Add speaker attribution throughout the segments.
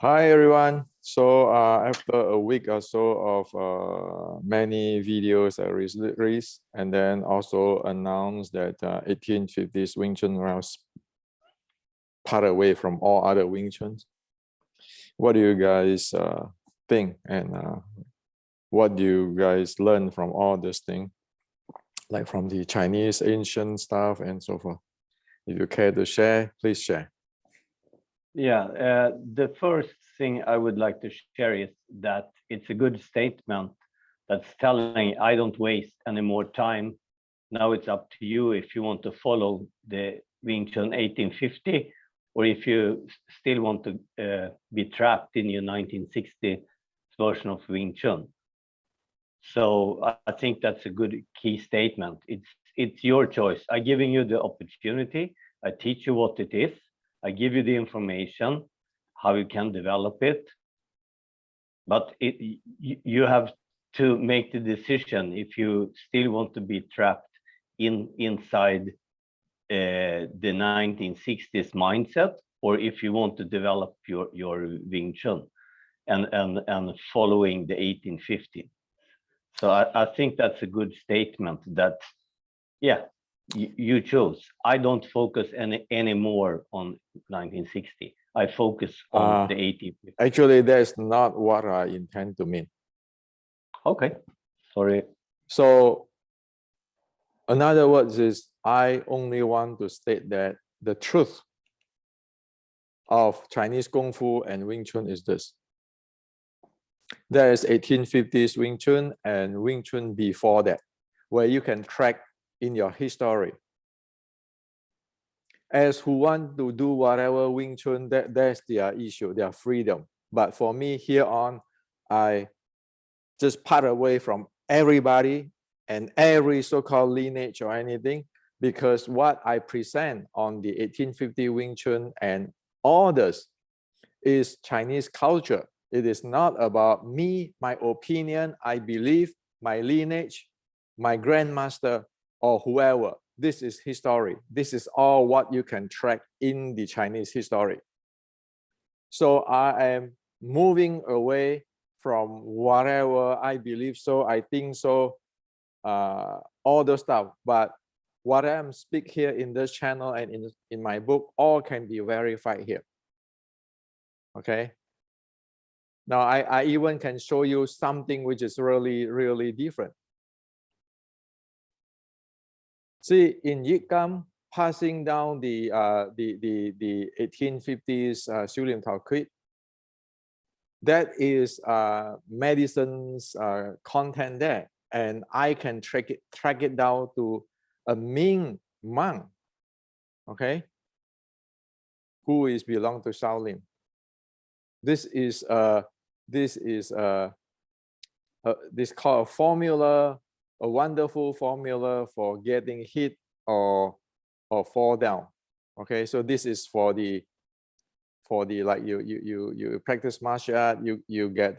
Speaker 1: Hi everyone. So after a week or so of many videos I released and then also announced that 1850s Wing Chun was part away from all other Wing Chuns. What do you guys think, and what do you guys learn from all this thing, like from the Chinese ancient stuff and so forth? If you care to share, please share.
Speaker 2: Yeah, the first thing I would like to share is that it's a good statement that's telling I don't waste any more time. Now it's up to you if you want to follow the Wing Chun 1850 or if you still want to be trapped in your 1960 version of Wing Chun. So I think that's a good key statement. It's your choice. I'm giving you the opportunity. I teach you what it is. I give you the information, how you can develop it. But you have to make the decision if you still want to be trapped inside the 1960s mindset, or if you want to develop your Wing Chun and following the 1850. So I think that's a good statement that, yeah, you chose. I don't focus anymore on 1960. I focus on the 1850.
Speaker 1: Actually, that's not what I intend to mean.
Speaker 2: Okay, sorry.
Speaker 1: So, in other words, is I only want to state that the truth of Chinese Kung Fu and Wing Chun is this. There is 1850s Wing Chun and Wing Chun before that, where you can track in your history. As who want to do whatever Wing Chun, that's their issue, their freedom. But for me, here on, I just part away from everybody and every so-called lineage or anything, because what I present on the 1850 Wing Chun and others is Chinese culture. It is not about me, my opinion, I believe, my lineage, my grandmaster, or whoever. This is history. This is all what you can track in the Chinese history. So I am moving away from whatever I believe so, I think so, all those stuff. But what I'm speak here in this channel and in my book, all can be verified here. Okay. Now I even can show you something which is really different. See, in Yikam, passing down the 1850s Xiu Lim Tao Creed, that is medicine's content there, and I can track it down to a Ming monk, okay, who is belong to Shaolin. This is this called a formula, a wonderful formula for getting hit or fall down. Okay, so this is for the like you practice martial art, you get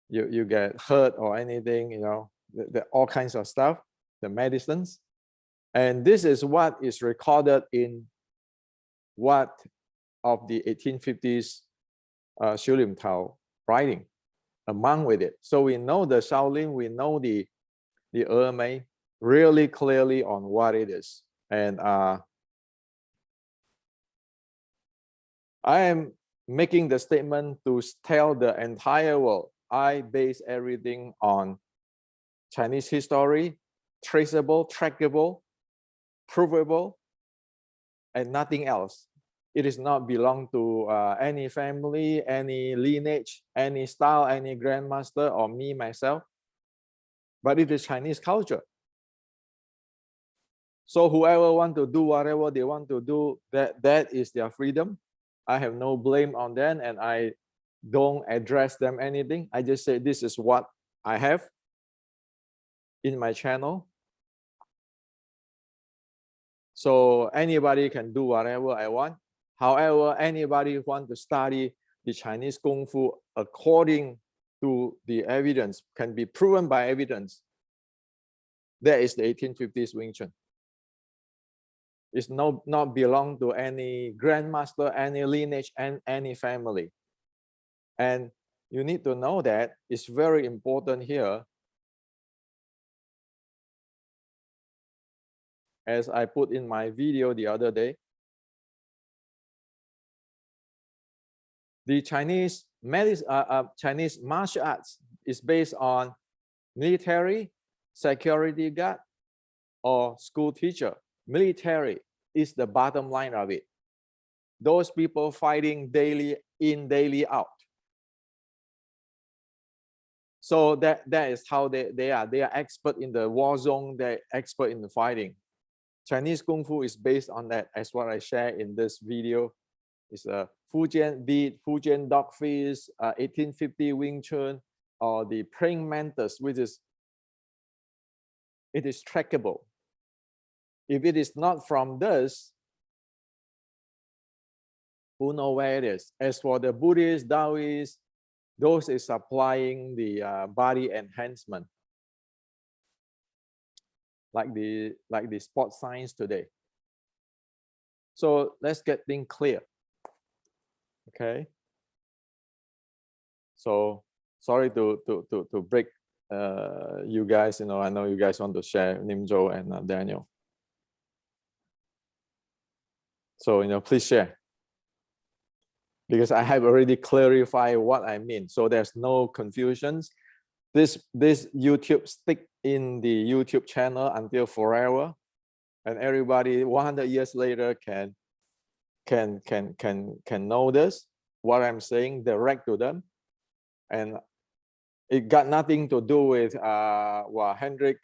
Speaker 1: you get hurt or anything, you know, all kinds of stuff, the medicines. And this is what is recorded in what of the 1850s Xiu Lim Tao writing, among with it. So we know the Shaolin, we know the Mei really clearly on what it is. And I am making the statement to tell the entire world, I base everything on Chinese history, traceable, trackable, provable, and nothing else. It is not belong to any family, any lineage, any style, any grandmaster, or me, myself, but it is Chinese culture. So whoever want to do whatever they want to do, that is their freedom. I have no blame on them, and I don't address them anything. I just say this is what I have in my channel. So anybody can do whatever I want. However, anybody who want to study the Chinese Kung Fu according to the evidence, can be proven by evidence. That is the 1850s Wing Chun. It's not belong to any grandmaster, any lineage, and any family. And you need to know that it's very important here. As I put in my video the other day, the Chinese martial arts is based on military, security guard, or school teacher. Military is the bottom line of it. Those people fighting daily in, daily out. So that is how they are. They are expert in the war zone. They're expert in the fighting. Chinese Kung Fu is based on that, as what I share in this video. It's a Fujian beat, Fujian dog fist, 1850 Wing Chun, or the praying mantis, which is, it is trackable. If it is not from this, who knows where it is? As for the Buddhist, Taoist, those is applying the body enhancement, like the sports science today. So let's get things clear. Okay. So sorry to break you guys. You know, I know you guys want to share, Nimjo and Daniel. So, you know, please share, because I have already clarified what I mean. So there's no confusions. This YouTube stick in the YouTube channel until forever, and everybody 100 years later can know this, what I'm saying, direct to them. And it got nothing to do with Hendrik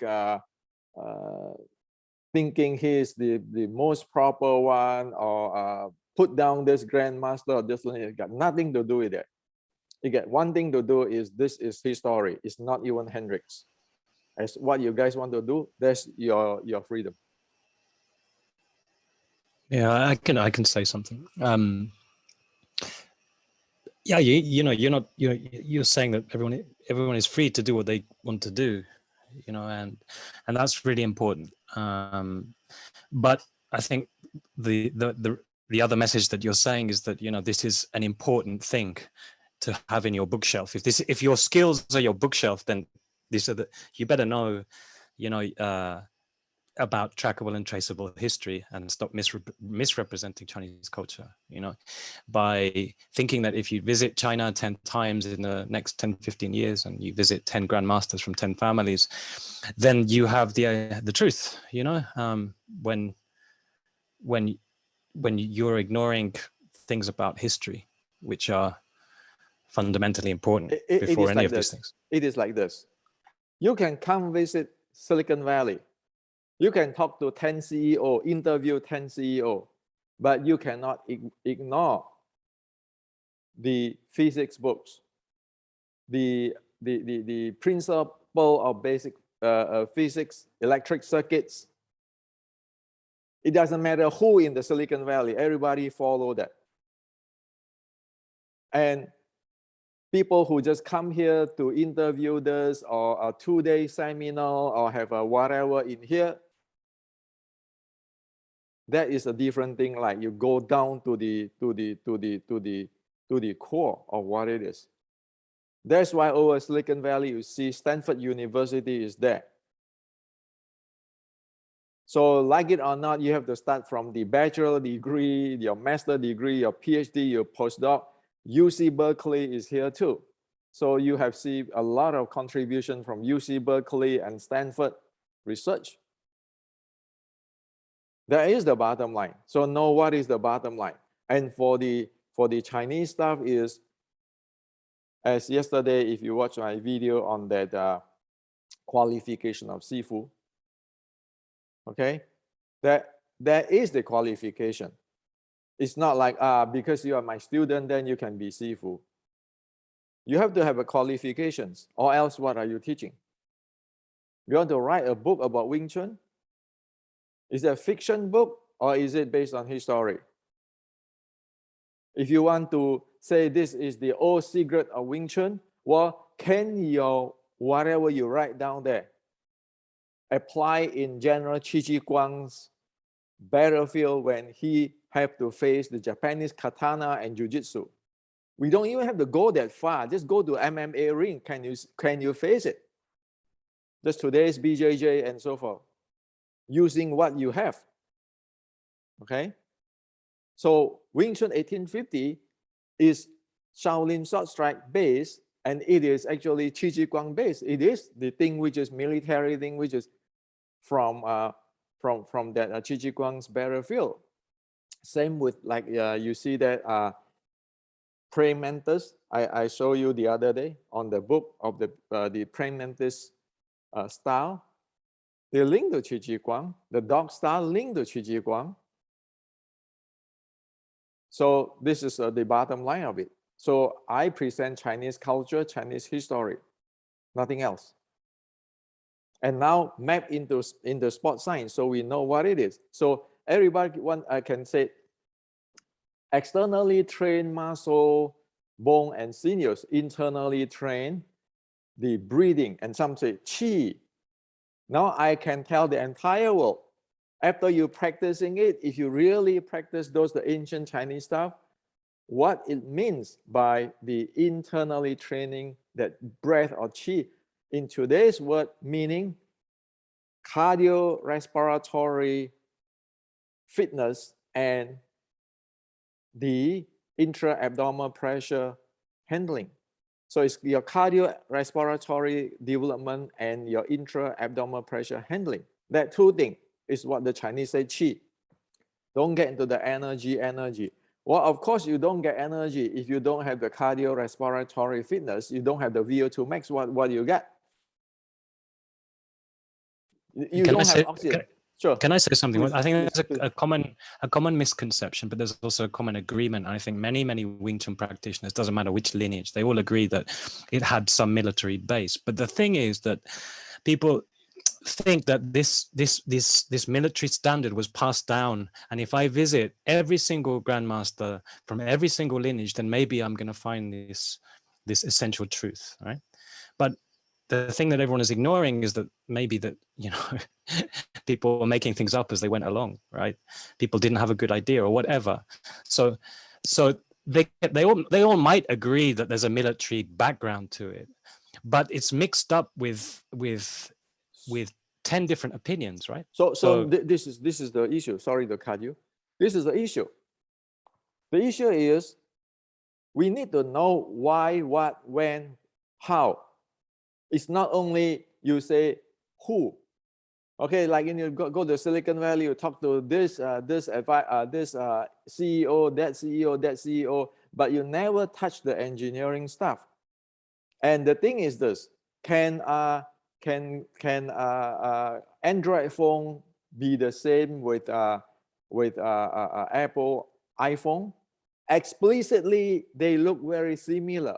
Speaker 1: thinking he's the most proper one, or put down this grandmaster or this. It got nothing to do with it. It got one thing to do is this is his story. It's not even Hendrik's. As what you guys want to do, that's your freedom.
Speaker 3: Yeah, I can say something. Yeah, you know, you're saying that everyone is free to do what they want to do, you know, and that's really important. But I think the other message that you're saying is that, you know, this is an important thing to have in your bookshelf. If your skills are your bookshelf, then you better know, you know, about trackable and traceable history, and stop misrepresenting Chinese culture, you know, by thinking that if you visit China 10 times in the next 10, 15 years, and you visit 10 grandmasters from 10 families, then you have the truth, you know, when you're ignoring things about history, which are fundamentally important before any of these things.
Speaker 1: It is like this. You can come visit Silicon Valley. You can talk to 10 CEO, interview 10 CEO, but you cannot ignore the physics books, the principle of basic physics, electric circuits. It doesn't matter who in the Silicon Valley, everybody follow that. And people who just come here to interview this, or a 2-day seminar, or have a whatever in here, that is a different thing. Like you go down to the core of what it is. That's why over Silicon Valley, you see Stanford University is there. So like it or not, you have to start from the bachelor degree, your master degree, your PhD, your postdoc. UC Berkeley is here too. So you have seen a lot of contribution from UC Berkeley and Stanford research. That is the bottom line. So know what is the bottom line. And for the Chinese stuff is, as yesterday, if you watch my video on that qualification of Sifu, okay, that is the qualification. It's not like, because you are my student, then you can be Sifu. You have to have a qualifications, or else what are you teaching? You want to write a book about Wing Chun? Is it a fiction book, or is it based on history? If you want to say this is the old secret of Wing Chun, well, can your whatever you write down there apply in General Qi Guang's battlefield when he have to face the Japanese katana and jujitsu? We don't even have to go that far. Just go to MMA ring. Can you face it? Just today's BJJ and so forth, using what you have. Okay. So Wing Chun 1850 is Shaolin short strike based, and it is actually Qi Ji Guang based. It is the thing which is military thing, which is from that Qi Ji Guang's battlefield. Same with like you see that praying mantis. I show you the other day on the book of the praying mantis style. They link to Qi Ji Guang. The dog style linked to Qi Ji Guang. So this is the bottom line of it. So I present Chinese culture, Chinese history, nothing else. And now map into sport science, so we know what it is. So everybody I can say externally trained muscle, bone, and sinews, internally trained the breathing, and some say qi. Now I can tell the entire world, after you practicing it, if you really practice the ancient Chinese stuff, what it means by the internally training that breath or qi. In today's word meaning, cardiorespiratory fitness and the intra-abdominal pressure handling. So it's your cardiorespiratory development and your intra-abdominal pressure handling. That two things is what the Chinese say qi. Don't get into the energy. Well, of course, you don't get energy if you don't have the cardiorespiratory fitness. You don't have the VO2 max. What do you get? You don't have oxygen. Sure.
Speaker 3: Can I say something?
Speaker 1: Please,
Speaker 3: I think
Speaker 1: please,
Speaker 3: that's a common misconception, but there's also a common agreement. I think many Wing Chun practitioners, doesn't matter which lineage, they all agree that it had some military base. But the thing is that people think that this military standard was passed down, and if I visit every single grandmaster from every single lineage, then maybe I'm going to find this essential truth, right? But the thing that everyone is ignoring is that maybe that, you know, people were making things up as they went along, right? People didn't have a good idea or whatever. So they all might agree that there's a military background to it, but it's mixed up with 10 different opinions, right?
Speaker 1: So this is the issue. Sorry to cut you. This is the issue. The issue is we need to know why, what, when, how. It's not only you say who. Okay, like when you go to Silicon Valley, you talk to this CEO, that CEO, but you never touch the engineering stuff. And the thing is this: can Android phone be the same with Apple iPhone? Explicitly, they look very similar.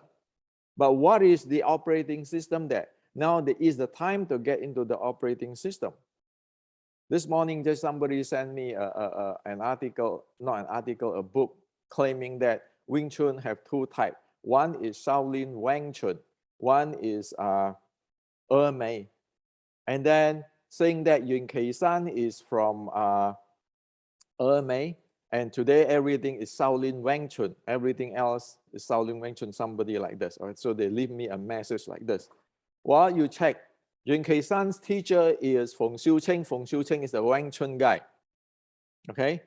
Speaker 1: But what is the operating system there? Now there is the time to get into the operating system. This morning, just somebody sent me an article, not an article, a book claiming that Wing Chun have two types. One is Shaolin Wing Chun. One is Mei. And then saying that Yun Kei-san is from Mei. And today everything is Shaolin Wing Chun. Everything else is Shaolin Wing Chun, somebody like this. All right? So they leave me a message like this. Well, you check. Yun Kei-san's teacher is Feng Xiuqing. Feng Xiuqing is the Wing Chun guy. Okay?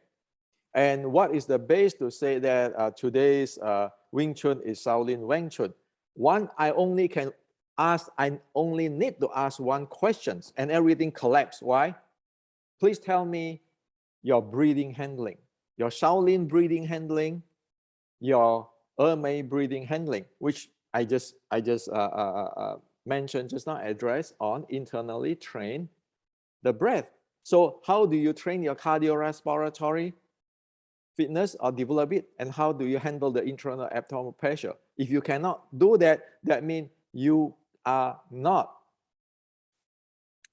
Speaker 1: And what is the base to say that today's Wing Chun is Shaolin Wing Chun? One, I only need to ask one question and everything collapses. Why? Please tell me your breathing handling. Your Shaolin breathing handling, your Mei breathing handling, which I just mentioned just now, address on internally train the breath. So how do you train your cardiorespiratory fitness or develop it? And how do you handle the internal abdominal pressure? If you cannot do that, that means you are not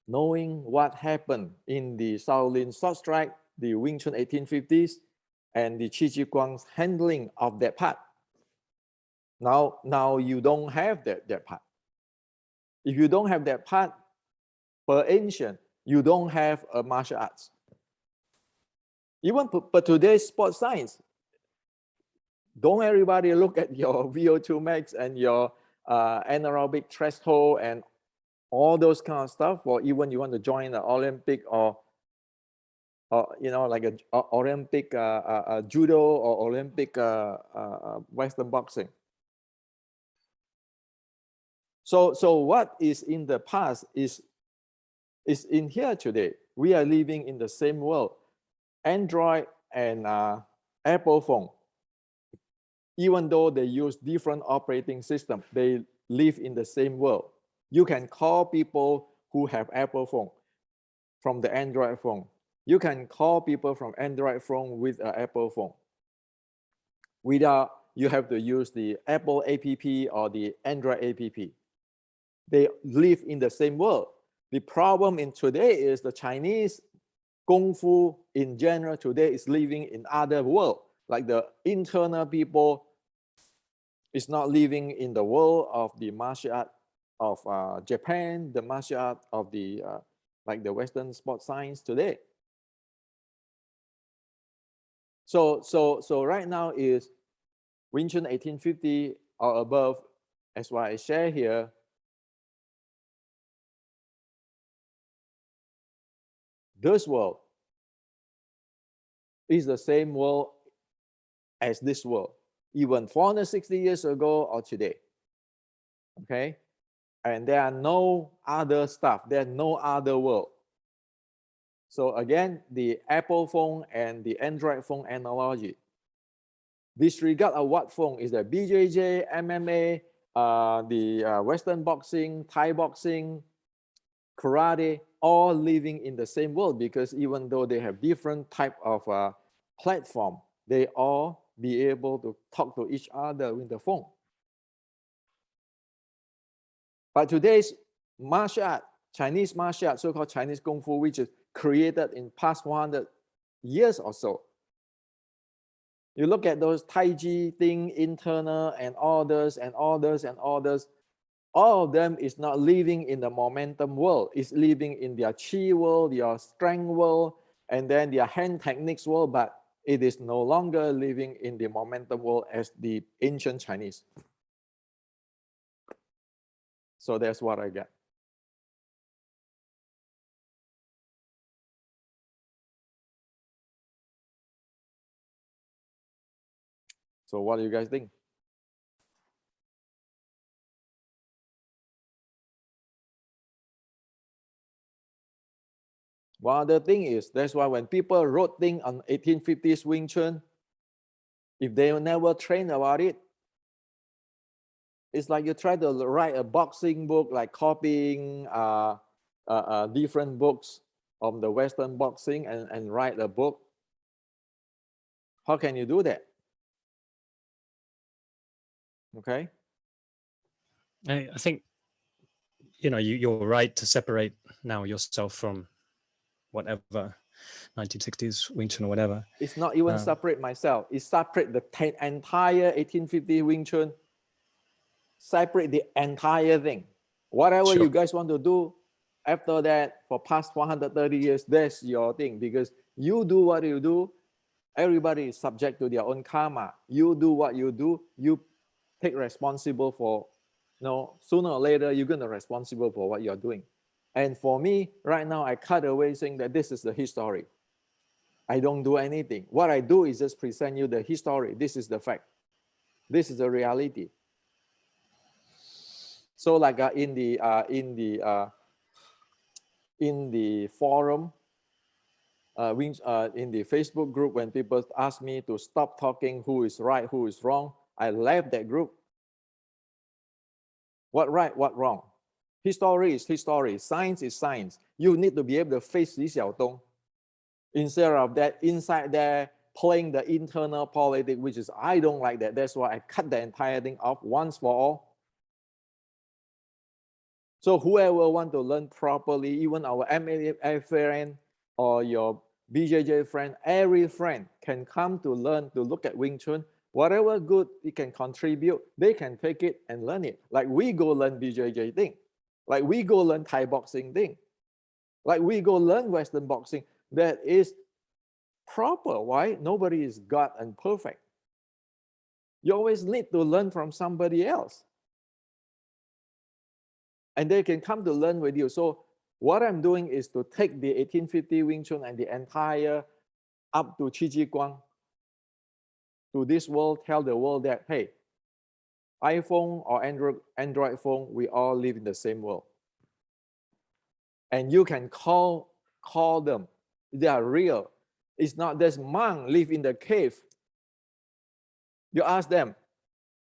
Speaker 1: knowing what happened in the Shaolin short strike, the Wing Chun 1850s, and the Qi Ji Guang's handling of that part. Now you don't have that part. If you don't have that part, per ancient, you don't have a martial arts. Even but today's sports science, Don't everybody look at your VO2 max and your anaerobic threshold and all those kind of stuff, or even you want to join the Olympic or you know, like a Olympic judo or Olympic Western boxing. So what is in the past is in here today. We are living in the same world. Android and Apple phone, even though they use different operating systems, they live in the same world. You can call people who have Apple phone from the Android phone. You can call people from Android phone with an Apple phone. Without, you have to use the Apple app or the Android app. They live in the same world. The problem in today is the Chinese Kung Fu in general today is living in other world. Like the internal people is not living in the world of the martial art of Japan, the martial art of the like the Western sports science today. So right now is Wing Chun 1850 or above, as what I share here. This world is the same world as this world, even 460 years ago or today. Okay? And there are no other stuff, there's no other world. So again, the Apple phone and the Android phone analogy. Disregard of what phone is the BJJ, MMA, the Western boxing, Thai boxing, karate, all living in the same world, because even though they have different type of platform, they all be able to talk to each other with the phone. But today's martial art, Chinese martial art, so-called Chinese Kung Fu, which is created in past 100 years or so. You look at those Tai Chi thing, internal and others and others and others, all of them is not living in the momentum world. It's living in their chi world, their strength world, and then their hand techniques world, but it is no longer living in the momentum world as the ancient Chinese. So that's what I get. So what do you guys think? One other thing is, that's why when people wrote things on 1850s Wing Chun, if they never train about it, it's like you try to write a boxing book, like copying different books of the Western boxing and write a book. How can you do that? Okay.
Speaker 3: I think, you know, you're right to separate now yourself from whatever 1960s Wing Chun or whatever.
Speaker 1: It's not even separate myself. It's separate the entire 1850 Wing Chun. Separate the entire thing. Whatever you guys want to do after that for past 130 years, that's your thing, because you do what you do. Everybody is subject to their own karma. You do what you do. You take responsible for, you know, sooner or later, you're going to be responsible for what you're doing. And for me, right now, I cut away saying that this is the history. I don't do anything. What I do is just present you the history. This is the fact. This is the reality. So like in the forum, in the Facebook group, when people ask me to stop talking who is right, who is wrong, I left that group. What right, what wrong? History is history. Science is science. You need to be able to face Li Xiaotong. Instead of that, inside there, playing the internal politics, which is, I don't like that. That's why I cut the entire thing off once for all. So whoever want to learn properly, even our MMA friend or your BJJ friend, every friend can come to learn, to look at Wing Chun. Whatever good it can contribute, they can take it and learn it. Like we go learn BJJ thing. Like we go learn Thai boxing thing. Like we go learn Western boxing. That is proper. Why? Nobody is God and perfect. You always need to learn from somebody else. And they can come to learn with you. So what I'm doing is to take the 1850 Wing Chun and the entire up to Qi Ji Guang to this world, tell the world that, hey, iPhone or Android phone, we all live in the same world. And you can call them. They are real. It's not this monk live in the cave. You ask them,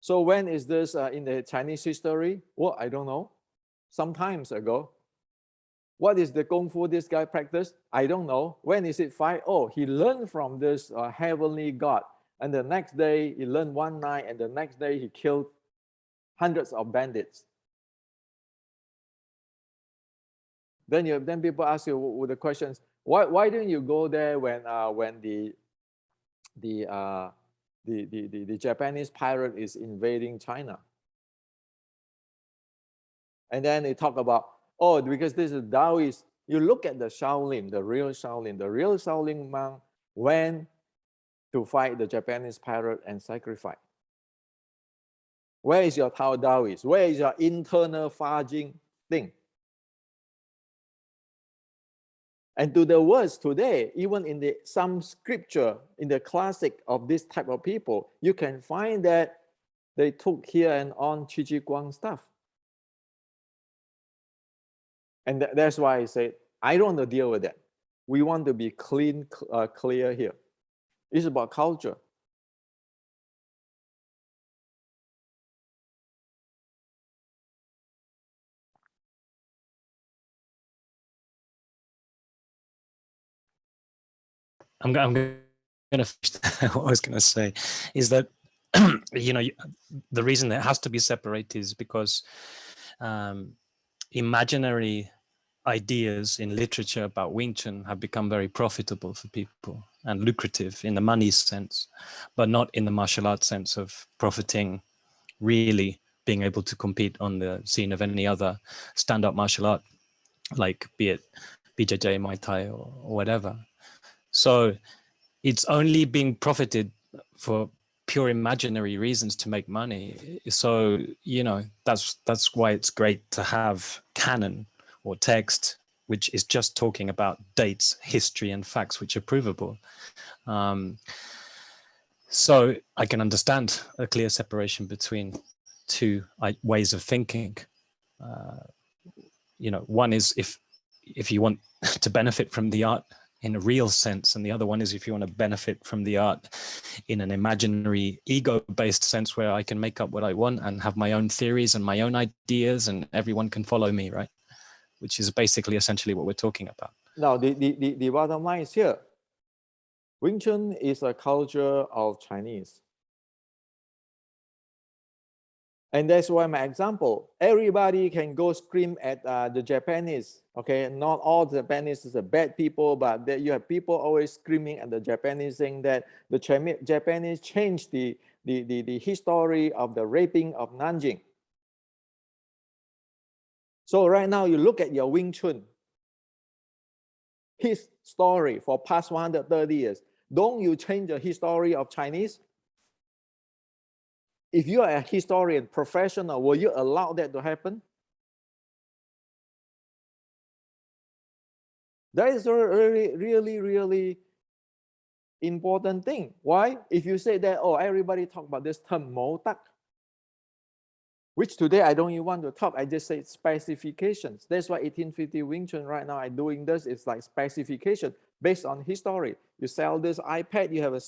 Speaker 1: so when is this in the Chinese history? Well, I don't know. Some times ago. What is the Kung Fu this guy practiced? I don't know. When is it fight? Oh, he learned from this heavenly God. And the next day he learned one night, and the next day he killed hundreds of bandits. Then people ask you with the questions, why don't you go there when the Japanese pirate is invading China? And then they talk about, oh, because this is Taoist. You look at the Shaolin, the real Shaolin monk went to fight the Japanese pirate and sacrifice. Where is your Tao Taoist? Where is your internal Fajing thing? And to the words today, even in some scripture, in the classic of this type of people, you can find that they took here and on Qi Ji Guang stuff. And that's why I say, I don't want to deal with that. We want to be clean, clear here. It's about culture.
Speaker 3: I'm going to finish what I was going to say is that, you know, the reason that it has to be separated is because imaginary ideas in literature about Wing Chun have become very profitable for people and lucrative in the money sense, but not in the martial arts sense of profiting, really being able to compete on the scene of any other stand-up martial art, like be it BJJ, Muay Thai, or whatever. So it's only being profited for pure imaginary reasons to make money. So, you know, that's why it's great to have canon or text, which is just talking about dates, history, and facts which are provable. So I can understand a clear separation between two ways of thinking. You know, one is if you want to benefit from the art in a real sense, and the other one is if you want to benefit from the art in an imaginary ego-based sense where I can make up what I want and have my own theories and my own ideas and everyone can follow me, right? Which is basically essentially what we're talking about.
Speaker 1: Now, the bottom line is here. Wing Chun is a culture of Chinese. And that's why my example, everybody can go scream at the Japanese, okay? Not all Japanese is bad people, but you have people always screaming at the Japanese saying that the Japanese changed the history of the raping of Nanjing. So right now you look at your Wing Chun, his story for past 130 years. Don't you change the history of Chinese? If you are a historian, professional, will you allow that to happen? That is a really important thing. Why? If you say that, oh, everybody talk about this term mo tak, which today I don't even want to talk. I just say specifications. That's why 1850 Wing Chun right now I'm doing this. It's like specification based on history. You sell this iPad, you have a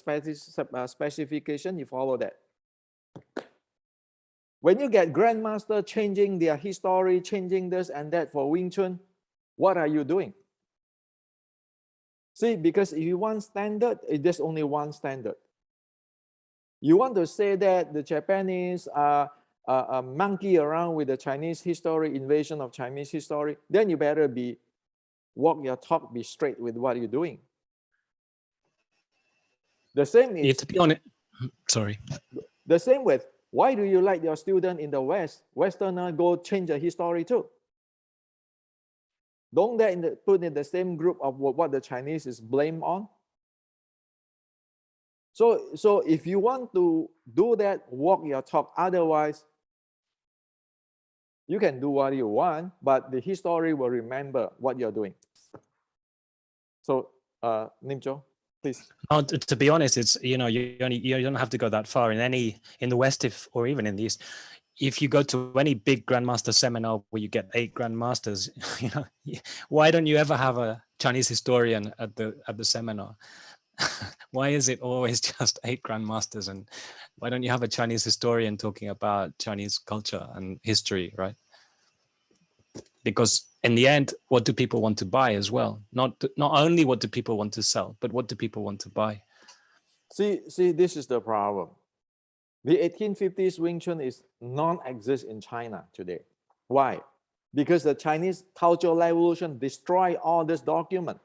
Speaker 1: specification, you follow that. When you get grandmaster changing their history, changing this and that for Wing Chun, what are you doing? See, because if you want standard, there's only one standard. You want to say that the Japanese monkey around with the Chinese history, invasion of Chinese history, then you better walk your talk, be straight with what you're doing. The same is,
Speaker 3: to be honest, sorry.
Speaker 1: The same with, why do you like your student in the West? Westerner go change the history too. Don't they put in the same group of what the Chinese is blamed on? So if you want to do that, walk your talk. Otherwise, you can do what you want, but the history will remember what you're doing. So, Nimcho, please.
Speaker 3: Oh, to be honest, it's, you know, you don't have to go that far in the West, or even in the East. If you go to any big grandmaster seminar where you get 8 grandmasters, you know, why don't you ever have a Chinese historian at the seminar? Why is it always just 8 grandmasters? And why don't you have a Chinese historian talking about Chinese culture and history, right? Because in the end, what do people want to buy as well? Not only what do people want to sell, but what do people want to buy?
Speaker 1: See, this is the problem. The 1850s Wing Chun is non-exist in China today. Why? Because the Chinese Cultural Revolution destroyed all this document,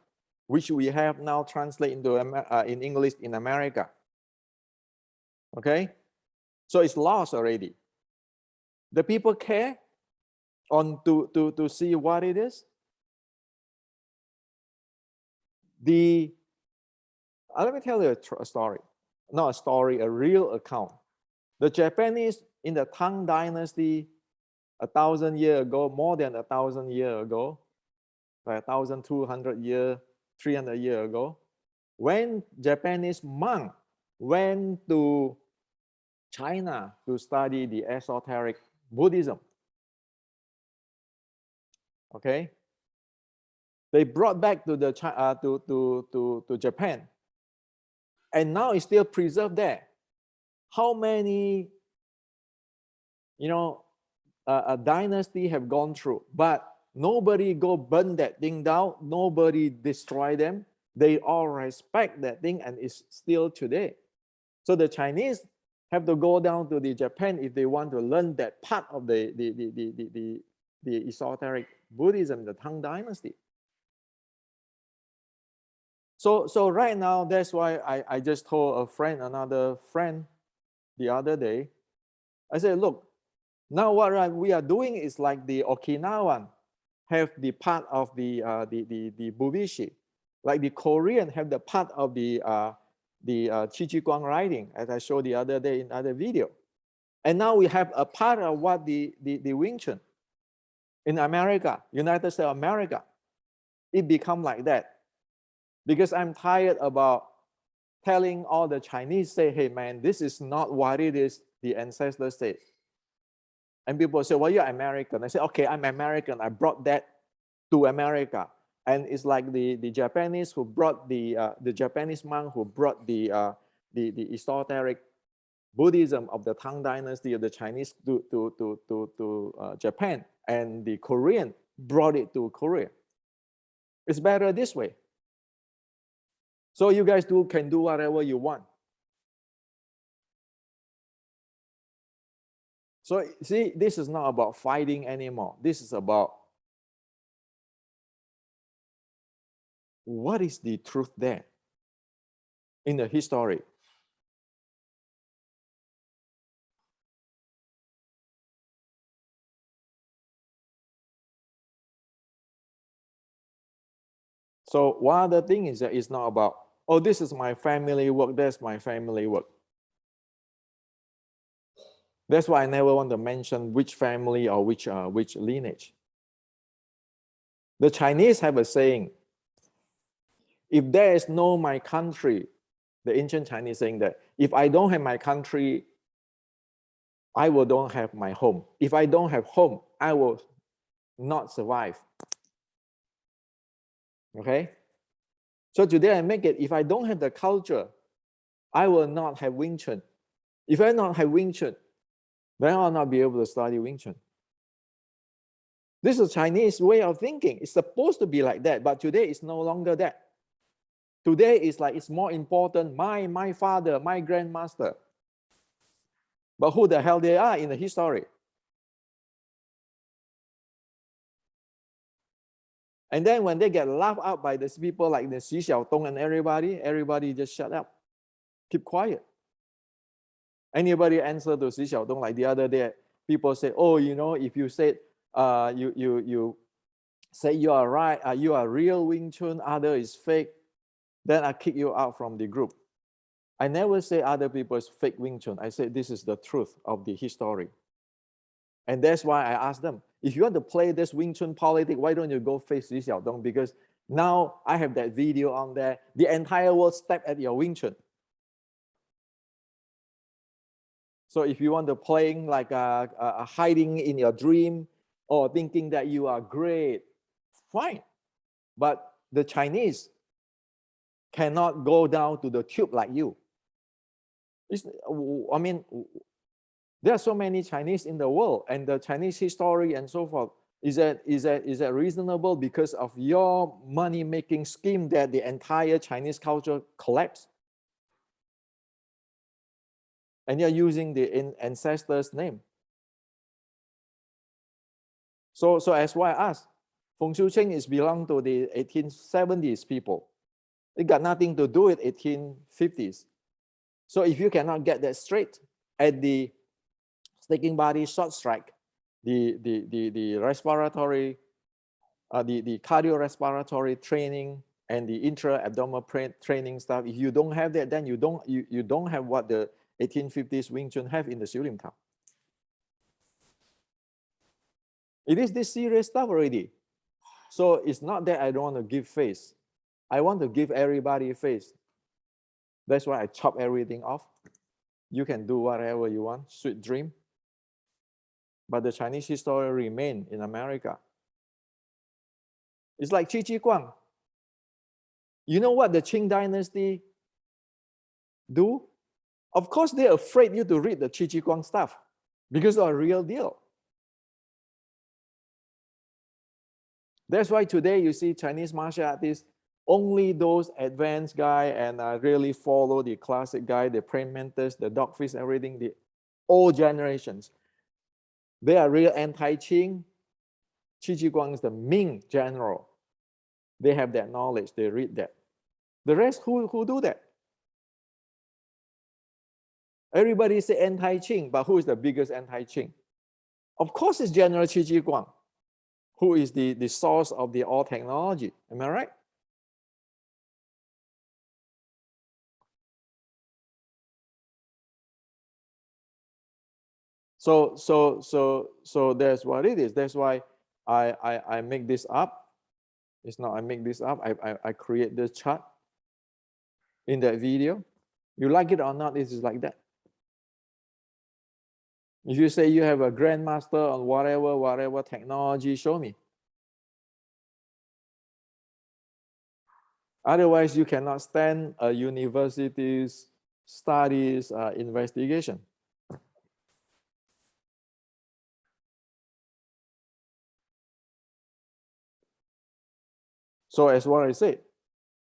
Speaker 1: which we have now translated into in English in America. Okay, so it's lost already. The people care on to see what it is. Let me tell you a story, not a story, a real account. The Japanese in the Tang Dynasty 1,000 years ago, more than 1,000 years ago, like 1,200 years, 300 years ago, when Japanese monk went to China to study the esoteric Buddhism, okay, they brought back to the to Japan, and now it's still preserved there. How many, you know, a dynasty have gone through, but nobody go burn that thing down, nobody destroy them. They all respect that thing, and it's still today. So the Chinese have to go down to the Japan if they want to learn that part of the esoteric Buddhism, the Tang Dynasty. So right now, that's why I just told another friend the other day, I said, look, now what we are doing is like the Okinawan have the part of the Bubishi, like the Korean have the part of the Qi writing, as I showed the other day in other video. And now we have a part of what the Wing Chun in America, United States of America. It become like that. Because I'm tired about telling all the Chinese, say, hey man, this is not what it is, the ancestors said. And people say, well, you're American. I say, okay, I'm American. I brought that to America. And it's like the Japanese who brought the Japanese monk who brought the esoteric Buddhism of the Tang Dynasty of the Chinese to Japan, and the Korean brought it to Korea. It's better this way. So you guys can do whatever you want. So see, this is not about fighting anymore. This is about what is the truth there in the history. So one other thing is that it's not about, oh, this is my family work, that's my family work. That's why I never want to mention which family or which lineage. The Chinese have a saying, if there is no my country, the ancient Chinese saying that, if I don't have my country, I will don't have my home. If I don't have home, I will not survive. Okay? So today I make it, if I don't have the culture, I will not have Wing Chun. If I not have Wing Chun, then I'll not be able to study Wing Chun. This is a Chinese way of thinking. It's supposed to be like that, but today it's no longer that. Today it's like it's more important, my father, my grandmaster. But who the hell they are in the history? And then when they get laughed out by these people like the Xi Xiaotong and everybody just shut up, keep quiet. Anybody answer to Xi Xiaotong like the other day? People say, oh, you know, if you said you say you are right, you are real Wing Chun, other is fake, then I kick you out from the group. I never say other people's fake Wing Chun. I say this is the truth of the history. And that's why I asked them, if you want to play this Wing Chun politics, why don't you go face Li Xiaodong? Because now I have that video on there. The entire world step at your Wing Chun. So if you want to playing like a hiding in your dream or thinking that you are great, fine. But the Chinese cannot go down to the tube like you. I mean, there are so many Chinese in the world, and the Chinese history and so forth. Is that reasonable because of your money-making scheme that the entire Chinese culture collapsed? And you're using the ancestors' name. So as why I asked, Feng Shuqing is belong to the 1870s people. It got nothing to do with 1850s. So if you cannot get that straight at the sticking body short strike, the respiratory, the cardiorespiratory training and the intra-abdominal training stuff, if you don't have that, then you don't have what the 1850s Wing Chun have in the Xiu Lim Tao. It is this serious stuff already. So it's not that I don't want to give face. I want to give everybody face. That's why I chop everything off. You can do whatever you want, sweet dream. But the Chinese history remain in America. It's like Qi Ji Guang. You know what the Qing dynasty do? Of course, they're afraid you to read the Qi Ji Guang stuff because of a real deal. That's why today you see Chinese martial artists, only those advanced guy and really follow the classic guy, the praying mantis, the dogfish, everything, the all generations. They are real anti-Qing. Qi Ji Guang is the Ming general. They have that knowledge, they read that. The rest, who do that? Everybody say anti-Qing, but who is the biggest anti-Qing? Of course, it's General Qi Ji Guang, who is the source of the all technology. Am I right? So that's what it is. That's why I make this up. It's not I make this up. I create this chart in that video. You like it or not, it is like that. If you say you have a grandmaster on whatever technology, show me. Otherwise, you cannot stand a university's studies investigation. So as what I said,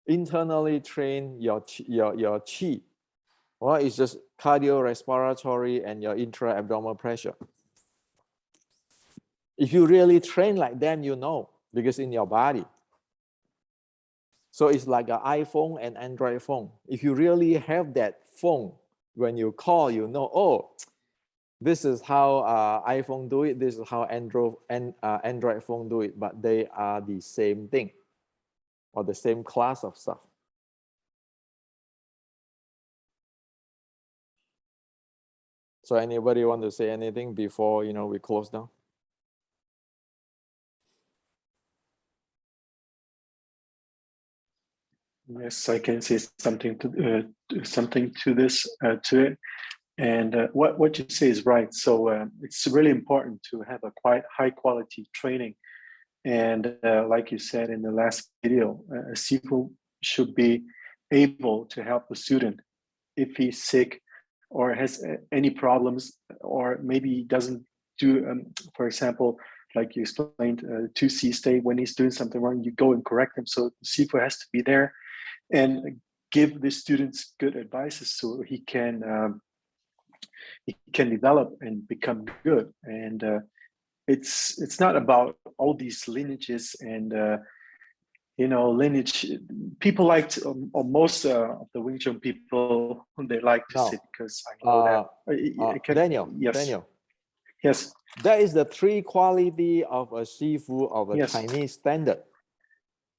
Speaker 1: internally train your qi. Well, it's just cardiorespiratory and your intra-abdominal pressure. If you really train like them, you know, because in your body. So it's like an iPhone and Android phone. If you really have that phone, when you call, you know, oh, this is how iPhone do it. This is how Android phone do it. But they are the same thing or the same class of stuff. So anybody want to say anything before we close down?
Speaker 4: Yes, I can say something to this to it. And what you say is right. So it's really important to have a quite high quality training. And like you said in the last video, a Sifu should be able to help the student if he's sick or has any problems, or maybe he doesn't do, for example, like you explained, 2C stay, when he's doing something wrong, you go and correct him. So the Sifu has to be there and give the students good advices so he can develop and become good. And it's not about all these lineages and lineage. People like to, or most of the Wing Chun people, they like to sit, because I know that.
Speaker 1: Daniel,
Speaker 4: yes.
Speaker 1: Daniel.
Speaker 4: Yes.
Speaker 1: That is the three quality of a Shifu of a
Speaker 4: Yes.
Speaker 1: Chinese standard.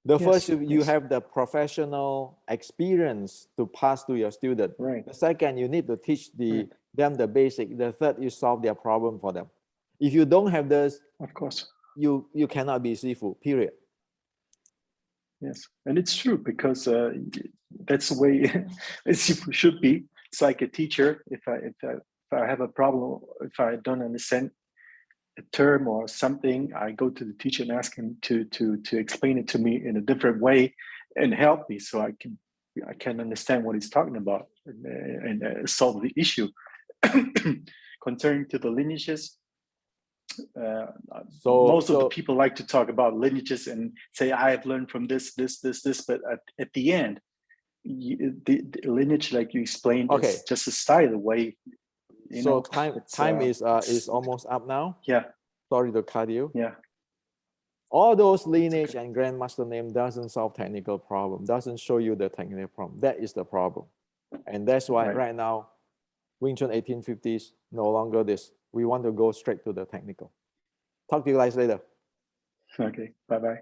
Speaker 1: The
Speaker 4: Yes,
Speaker 1: first, you
Speaker 4: yes.
Speaker 1: have the professional experience to pass to your student.
Speaker 4: Right.
Speaker 1: The second, you need to teach
Speaker 4: Right.
Speaker 1: them the basic. The third, you solve their problem for them. If you don't have this,
Speaker 4: Of course.
Speaker 1: you cannot be Sifu, period.
Speaker 4: Yes, and it's true because that's the way it should be. It's like a teacher. If I have a problem, if I don't understand a term or something, I go to the teacher and ask him to explain it to me in a different way and help me so I can understand what he's talking about and solve the issue. Concerning to the lineages, most of the people like to talk about lineages and say, I have learned from this, but at the end, the lineage, like you explained,
Speaker 1: Okay.
Speaker 4: is just a style, the way, you know.
Speaker 1: Time is almost up now.
Speaker 4: Yeah.
Speaker 1: Sorry to cut you.
Speaker 4: Yeah.
Speaker 1: All those lineage and grandmaster name doesn't solve technical problem, doesn't show you the technical problem. That is the problem. And that's why right now, Wing Chun 1850s, no longer this. We want to go straight to the technical. Talk to you guys later.
Speaker 4: Okay, bye-bye.